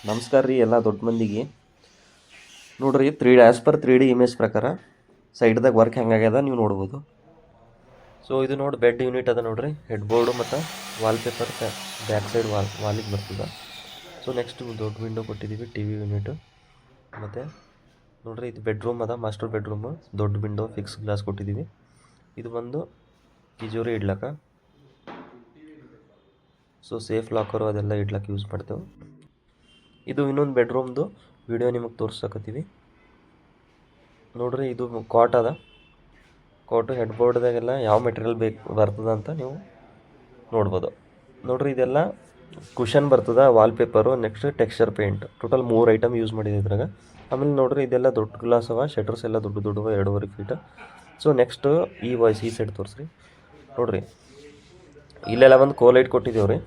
ನಮಸ್ಕಾರ ರೀ ಎಲ್ಲ ದೊಡ್ಡ ಮಂದಿಗೆ. ನೋಡ್ರಿ 3D as per 3D image ಪ್ರಕಾರ ಸೈಡ್ದಾಗ ವರ್ಕ್ ಹೆಂಗಾಗ್ಯದ ನೀವು ನೋಡ್ಬೋದು. ಸೊ ಇದು ನೋಡಿ ಬೆಡ್ ಯೂನಿಟ್ ಅದ ನೋಡ್ರಿ, ಹೆಡ್ ಬೋರ್ಡು ಮತ್ತು ವಾಲ್ಪೇಪರ್ ಬ್ಯಾಕ್ ಸೈಡ್ ವಾಲಿಗೆ ಬರ್ತದೆ. ಸೊ ನೆಕ್ಸ್ಟ್ ದೊಡ್ಡ ವಿಂಡೋ ಕೊಟ್ಟಿದ್ದೀವಿ, ಟಿ ವಿ ಯೂನಿಟು. ಮತ್ತು ನೋಡ್ರಿ ಇದು ಬೆಡ್ರೂಮ್ ಅದ, ಮಾಸ್ಟರ್ ಬೆಡ್ರೂಮು. ದೊಡ್ಡ ವಿಂಡೋ ಫಿಕ್ಸ್ ಗ್ಲಾಸ್ ಕೊಟ್ಟಿದ್ದೀವಿ. ಇದು ಬಂದು ತಿಜೋರಿ ಇಡ್ಲಕ್ಕ, ಸೊ ಸೇಫ್ ಲಾಕರು ಅದೆಲ್ಲ ಇಡ್ಲಕ್ಕೆ ಯೂಸ್ ಮಾಡ್ತೇವೆ. ಇದು ಇನ್ನೊಂದು ಬೆಡ್ರೂಮ್ದು ವಿಡಿಯೋ ನಿಮಗೆ ತೋರ್ಸಕತ್ತೀವಿ ನೋಡ್ರಿ. ಇದು ಕಾಟ್ ಅದ, ಕಾಟು ಹೆಡ್ ಬೋರ್ಡ್ದಾಗೆಲ್ಲ ಯಾವ ಮೆಟೀರಿಯಲ್ ಬರ್ತದೆ ಅಂತ ನೀವು ನೋಡ್ಬೋದು. ನೋಡ್ರಿ ಇದೆಲ್ಲ ಕುಷನ್ ಬರ್ತದೆ, wallpaper, next texture paint. Total 3 item use ಮಾಡಿದೆ ಇದ್ರಾಗ. ಆಮೇಲೆ ನೋಡ್ರಿ ಇದೆಲ್ಲ ದೊಡ್ಡ ಗ್ಲಾಸ್ ಅವ, ಶಟರ್ಸ್ ಎಲ್ಲ ದೊಡ್ಡ 2.5 ಫೀಟ್. ಸೊ ನೆಕ್ಸ್ಟ್ ಈ ಸೈಡ್ ತೋರಿಸ್ರಿ. ನೋಡ್ರಿ ಇಲ್ಲೆಲ್ಲ ಒಂದು ಕೋಲೈಟ್ ಕೊಟ್ಟಿದ್ದೇವೆ ರೀ.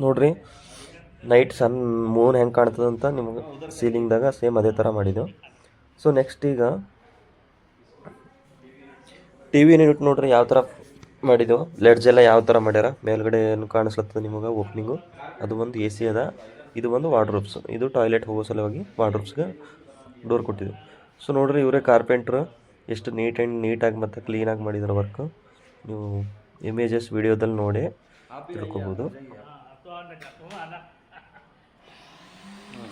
ನೋಡ್ರಿ ನೈಟ್ ಸನ್ ಮೂನ್ ಹೆಂಗೆ ಕಾಣ್ತದಂತ ನಿಮ್ಗೆ ಸೀಲಿಂಗ್ದಾಗ ಸೇಮ್ ಅದೇ ಥರ ಮಾಡಿದ್ದೆವು. ಸೊ ನೆಕ್ಸ್ಟ್ ಈಗ ಟಿ ವಿ ಯೂನಿಟ್ ನೋಡ್ರಿ ಯಾವ ಥರ ಮಾಡಿದೆವು. ಲೆಡ್ಸ್ ಎಲ್ಲ ಯಾವ ಥರ ಮಾಡ್ಯಾರ, ಮೇಲ್ಗಡೆ ಏನು ಕಾಣಿಸ್ಲತ್ತದ ನಿಮಗೆ ಓಪನಿಂಗು. ಅದು ಒಂದು AC ಅದ. ಇದು ಒಂದು ವಾರ್ಡ್ರೋಬ್ಸ್, ಇದು ಟಾಯ್ಲೆಟ್ ಹೋಗೋ ಸಲುವಾಗಿ ವಾರ್ಡ್ರೋಬ್ಸ್ಗೆ ಡೋರ್ ಕೊಟ್ಟಿದ್ದೆವು. ಸೊ ನೋಡ್ರಿ ಇವರೇ ಕಾರ್ಪೆಂಟ್ರು ಎಷ್ಟು ನೀಟಾಗಿ ಮತ್ತು ಕ್ಲೀನಾಗಿ ಮಾಡಿದ್ರು ವರ್ಕು. ನೀವು ಇಮೇಜಸ್ ವಿಡಿಯೋದಲ್ಲಿ ನೋಡಿ ತಿಳ್ಕೊಬೋದು.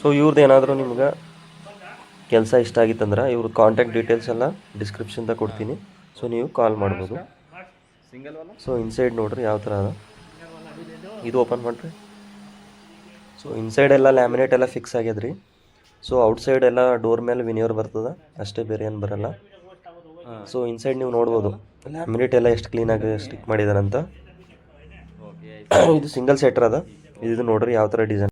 ಸೊ ಇವ್ರದ್ದು ಏನಾದರೂ ನಿಮ್ಗೆ ಕೆಲಸ ಇಷ್ಟ ಆಗಿತ್ತಂದ್ರೆ ಇವ್ರ ಕಾಂಟ್ಯಾಕ್ಟ್ ಡೀಟೇಲ್ಸ್ ಎಲ್ಲ ಡಿಸ್ಕ್ರಿಪ್ಷನ್ದಾಗ ಕೊಡ್ತೀನಿ, ಸೊ ನೀವು ಕಾಲ್ ಮಾಡ್ಬೋದು. ಸೊ ಇನ್ಸೈಡ್ ನೋಡ್ರಿ ಯಾವ ಥರ ಅದ, ಇದು ಓಪನ್ ಮಾಡಿರಿ. ಸೊ ಇನ್ಸೈಡ್ ಎಲ್ಲ ಲ್ಯಾಮಿನೇಟ್ ಎಲ್ಲ ಫಿಕ್ಸ್ ಆಗ್ಯದ್ರಿ. ಸೊ ಔಟ್ಸೈಡ್ ಎಲ್ಲ ಡೋರ್ ಮೇಲೆ ವಿನಿಯರ್ ಬರ್ತದೆ ಅಷ್ಟೇ, ಬೇರೆ ಏನು ಬರಲ್ಲ. ಸೊ ಇನ್ಸೈಡ್ ನೀವು ನೋಡ್ಬೋದು ಲ್ಯಾಮಿನೇಟ್ ಎಲ್ಲ ಎಷ್ಟು ಕ್ಲೀನಾಗಿ ಸ್ಟಿಕ್ ಮಾಡಿದಾರಂತ. ಇದು ಸಿಂಗಲ್ ಸೆಟ್ರ್ ಅದ. ಇದು ನೋಡ್ರಿ ಯಾವ ಥರ ಡಿಸೈನ್